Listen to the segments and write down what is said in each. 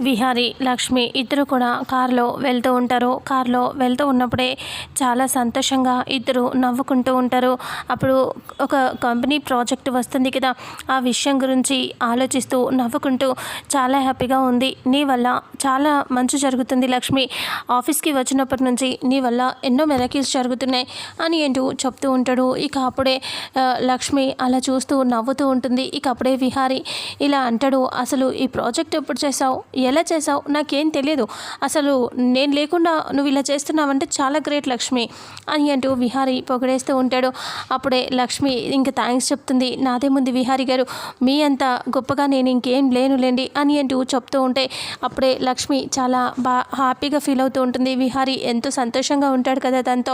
విహారి లక్ష్మి ఇద్దరు కూడా కారులో వెళ్తూ ఉంటారు. కారులో వెళ్తూ ఉన్నప్పుడే చాలా సంతోషంగా ఇద్దరు నవ్వుకుంటూ ఉంటారు. అప్పుడు ఒక కంపెనీ ప్రాజెక్ట్ వస్తుంది కదా, ఆ విషయం గురించి ఆలోచిస్తూ నవ్వుకుంటూ చాలా హ్యాపీగా ఉంది, నీ వల్ల చాలా మంచి జరుగుతుంది లక్ష్మి, ఆఫీస్కి వచ్చినప్పటి నుంచి నీ వల్ల ఎన్నో మెరాకిల్స్ జరుగుతున్నాయి అని అంటూ చెప్తూ ఉంటాడు. ఇక అప్పుడే లక్ష్మి అలా చూస్తూ నవ్వుతూ ఉంటుంది. ఇక అప్పుడే విహారి ఇలా అంటాడు, అసలు ఈ ప్రాజెక్ట్ ఎప్పుడు చేసావు, ఎలా చేసావు, నాకేం తెలియదు, అసలు నేను లేకుండా నువ్వు ఇలా చేస్తున్నావంటే చాలా గ్రేట్ లక్ష్మి అని అంటూ విహారి పొగిడేస్తూ ఉంటాడు. అప్పుడే లక్ష్మి ఇంక థ్యాంక్స్ చెప్తుంది. నాదేముంది విహారి గారు, మీ అంత గొప్పగా నేను ఇంకేం లేనులేండి అని అంటూ చెప్తూ ఉంటే అప్పుడే లక్ష్మి చాలా హ్యాపీగా ఫీల్ అవుతూ ఉంటుంది. విహారి ఎంతో సంతోషంగా ఉంటాడు కదా దాంతో.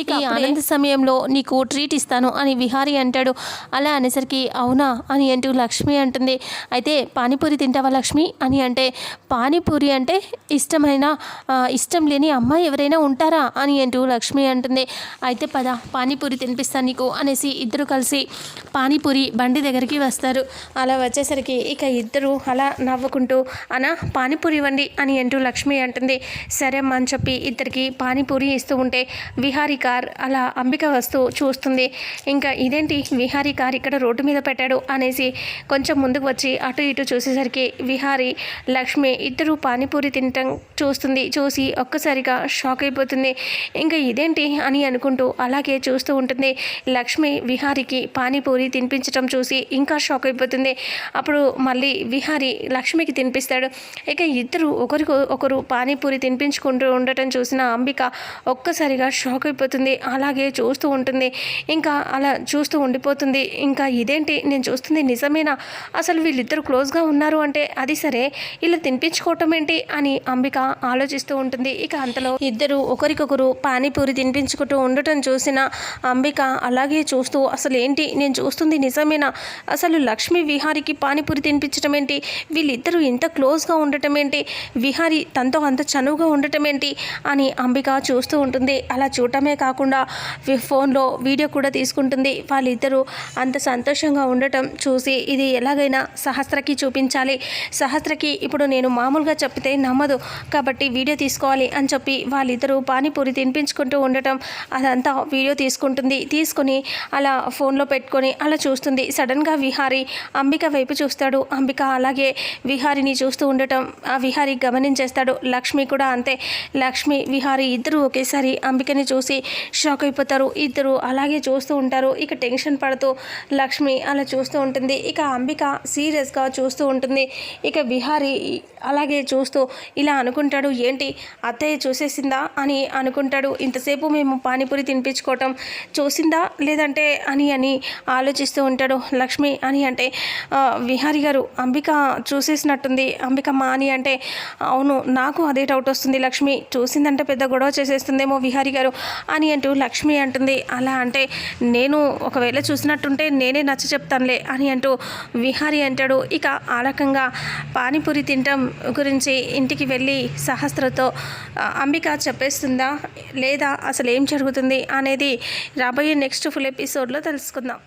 ఇక ఈ ఆనంద సమయంలో నీకు ట్రీట్ ఇస్తాను అని విహారి అంటాడు. అలా అనేసరికి అవునా అని అంటూ లక్ష్మి అంటుంది. అయితే పానీపూరి తింటావా లక్ష్మి అని అంటే, పానీపూరి అంటే ఇష్టం లేని అమ్మాయి ఎవరైనా ఉంటారా అని అంటూ లక్ష్మి అంటుంది. అయితే పద పానీపూరి తినిపిస్తాను నీకు అనేసి ఇద్దరు కలిసి పానీపూరి బండి దగ్గరికి వస్తారు. అలా వచ్చేసరికి ఇక ఇద్దరు అలా నవ్వుకుంటూ అనా పానీపూరి ఇవ్వండి అని అంటూ లక్ష్మి అంటుంది. సరే అమ్మ అని చెప్పి ఇద్దరికి పానీపూరి ఇస్తూ ఉంటే విహారీ కార్ అలా అంబిక వస్తూ చూస్తుంది. ఇంకా ఇదేంటి విహారీ కార్ ఇక్కడ రోడ్డు మీద పెట్టాడు అనేసి కొంచెం ముందుకు వచ్చి అటు ఇటు చూసేసరికి విహారీ లక్ష్మి ఇద్దరు పానీపూరి తినటం చూసి ఒక్కసారిగా షాక్ అయిపోతుంది. ఇంకా ఇదేంటి అని అనుకుంటూ అలాగే చూస్తూ ఉంటుంది. లక్ష్మి విహారికి పానీపూరి తినిపించడం చూసి ఇంకా షాక్ అయిపోతుంది. అప్పుడు మళ్ళీ విహారీ లక్ష్మికి తినిపిస్తాడు. ఇక ఇద్దరు ఒకరు పానీపూరి తినిపించుకుంటూ ఉండటం చూసిన అంబిక ఒక్కసారిగా షాక్ అయిపోతుంది. అలాగే చూస్తూ ఉంటుంది. ఇంకా అలా చూస్తూ ఉండిపోతుంది. ఇంకా ఇదేంటి నేను చూస్తుంది నిజమేనా, అసలు వీళ్ళిద్దరు క్లోజ్గా ఉన్నారు అంటే అది సరే, ఇలా తినిపించుకోవటం ఏంటి అని అంబిక ఆలోచిస్తూ ఉంటుంది. ఇక అంతలో ఇద్దరు ఒకరికొకరు పానీపూరి తినిపించుకుంటూ ఉండటం చూసిన అంబిక అలాగే చూస్తూ అసలు ఏంటి నేను చూస్తుంది నిజమేనా, అసలు లక్ష్మి విహారికి పానీపూరి తినిపించడం ఏంటి, వీళ్ళిద్దరూ ఇంత క్లోజ్గా ఉండటం ఏంటి, విహారి తనతో అంత చనువుగా ఉండటం ఏంటి అని అంబిక చూస్తూ ఉంటుంది. అలా చూడటమే కాకుండా ఫోన్లో వీడియో కూడా తీసుకుంటుంది. వాళ్ళిద్దరూ అంత సంతోషంగా ఉండటం చూసి ఇది ఎలాగైనా సహస్రకి చూపించాలి, సహస్రకి ఇప్పుడు నేను మామూలుగా చెప్తే నమ్మదు కాబట్టి వీడియో తీసుకోవాలి అని చెప్పి వాళ్ళిద్దరూ పానీపూరి తినిపించుకుంటూ ఉండటం అదంతా వీడియో తీసుకొని అలా ఫోన్లో పెట్టుకొని అలా చూస్తుంది. సడన్గా విహారీ అంబిక వైపు చూస్తాడు. అంబిక అలాగే విహారిని చూస్తూ ఉండటం ఆ విహారీ గమనించేస్తాడు. లక్ష్మి కూడా అంతే. లక్ష్మి విహారీ ఇద్దరు ఒకేసారి అంబికని చూసి షాక్ అయిపోతారు. ఇద్దరు అలాగే చూస్తూ ఉంటారు. ఇక టెన్షన్ పడుతూ లక్ష్మి అలా చూస్తూ ఉంటుంది. ఇక అంబిక సీరియస్గా చూస్తూ ఉంటుంది. ఇక విహారీ అలాగే చూస్తూ ఇలా అనుకుంటాడు, ఏంటి అత్తయ్య చూసేసిందా అని అనుకుంటాడు. ఇంతసేపు మేము పానీపూరి తినిపించుకోవటం చూసిందా లేదంటే అని ఆలోచిస్తూ ఉంటాడు. లక్ష్మి అని అంటే విహారీ గారు అంబిక చూసేసినట్టుంది అంబికమ్మ అని అంటే, అవును నాకు అదే డౌట్ వస్తుంది లక్ష్మి, చూసిందంటే పెద్ద గొడవ చేసేస్తుందేమో విహారీ గారు అని అంటూ లక్ష్మి అంటుంది. అలా అంటే నేను ఒకవేళ చూసినట్టుంటే నేనే నచ్చ చెప్తానులే అని అంటూ విహారీ అంటాడు. ఇక ఆ రకంగా పానీపూరి తినటం గురించి ఇంటికి వెళ్ళి సహస్రతో అంబిక చెప్పేస్తుందా లేదా అసలు ఏం జరుగుతుంది అనేది రాబోయే నెక్స్ట్ ఫుల్ ఎపిసోడ్లో తెలుసుకుందాం.